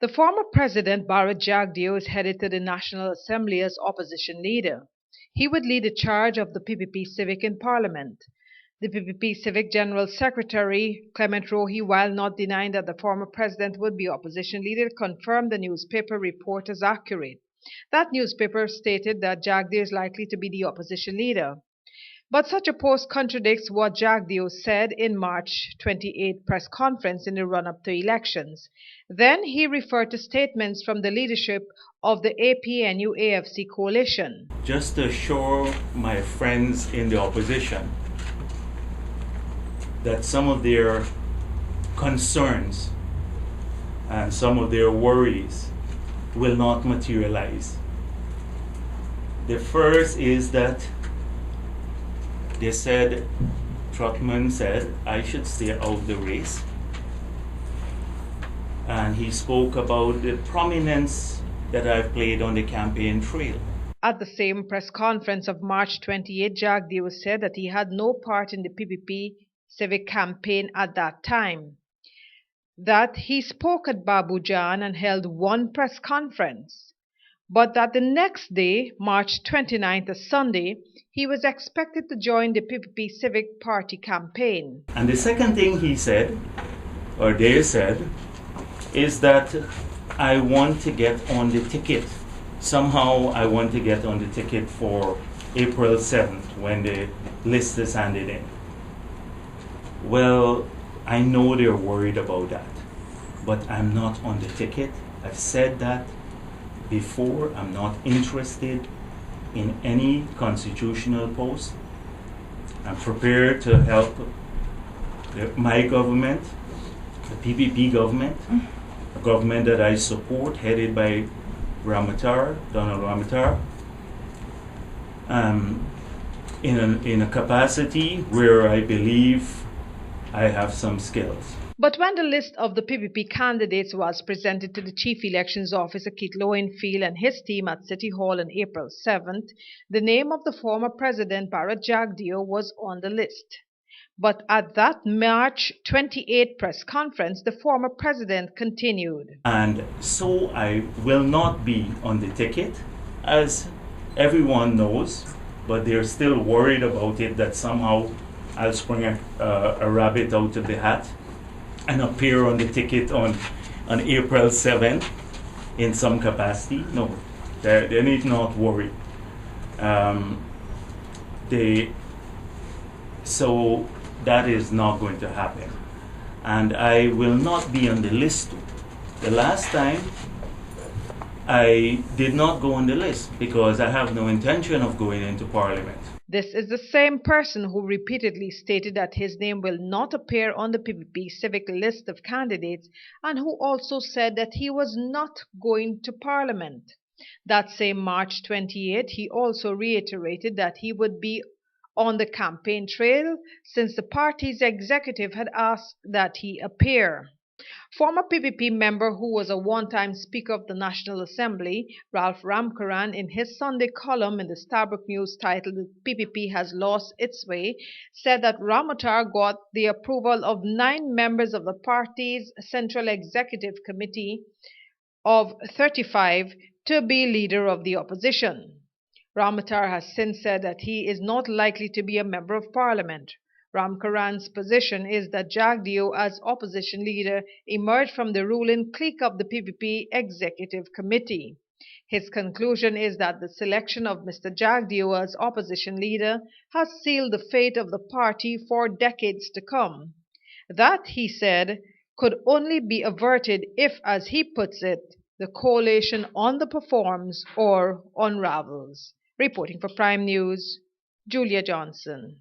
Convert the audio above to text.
The former president, Jagdeo, is headed to the National Assembly as opposition leader. He would lead a charge of the PPP Civic in Parliament. The PPP Civic General Secretary, Clement Rohi, while not denying that the former president would be opposition leader, confirmed the newspaper report as accurate. That newspaper stated that Jagdeo is likely to be the opposition leader. But such a post contradicts what Jagdeo said in March 28 press conference in the run-up to elections. Then he referred to statements from the leadership of the APNU-AFC coalition. Just to assure my friends in the opposition that some of their concerns and some of their worries will not materialize. The first is that they said, Trotman said, I should stay out of the race. And he spoke about the prominence that I've played on the campaign trail. At the same press conference of March 28, Jagdeo said that he had no part in the PPP Civic campaign at that time. That he spoke at Babujan and held one press conference. But that the next day, March 29th, a Sunday, he was expected to join the PPP Civic Party campaign. And the second thing he said, or they said, is that I want to get on the ticket. Somehow I want to get on the ticket for April 7th when the list is handed in. Well, I know they're worried about that, but I'm not on the ticket. I've said that before. I'm not interested in any constitutional post. I'm prepared to help my government, the PPP government, a government that I support, headed by Donald Ramatar, in a capacity where I believe I have some skills. But when the list of the PPP candidates was presented to the Chief Elections Officer Keith Lowenfield and his team at City Hall on April 7th, the name of the former President Bharat Jagdeo was on the list. But at that March 28 press conference, the former president continued. And so I will not be on the ticket, as everyone knows, but they're still worried about it, that somehow I'll spring a rabbit out of the hat and appear on the ticket on April 7th in some capacity. No, they need not worry. So that is not going to happen. And I will not be on the list too. The last time I did not go on the list because I have no intention of going into Parliament. This is the same person who repeatedly stated that his name will not appear on the PPP Civic list of candidates and who also said that he was not going to Parliament. That same March 28, he also reiterated that he would be on the campaign trail since the party's executive had asked that he appear. Former PPP member who was a one-time Speaker of the National Assembly, Ralph Ramkaran, in his Sunday column in the Starbrook News titled "PPP Has Lost Its Way," said that Ramatar got the approval of 9 members of the party's Central Executive Committee of 35 to be leader of the opposition. Ramatar has since said that he is not likely to be a member of Parliament. Ramkaran's position is that Jagdeo, as opposition leader, emerged from the ruling clique of the PPP Executive Committee. His conclusion is that the selection of Mr. Jagdeo as opposition leader has sealed the fate of the party for decades to come. That, he said, could only be averted if, as he puts it, the coalition underperforms or unravels. Reporting for Prime News, Julia Johnson.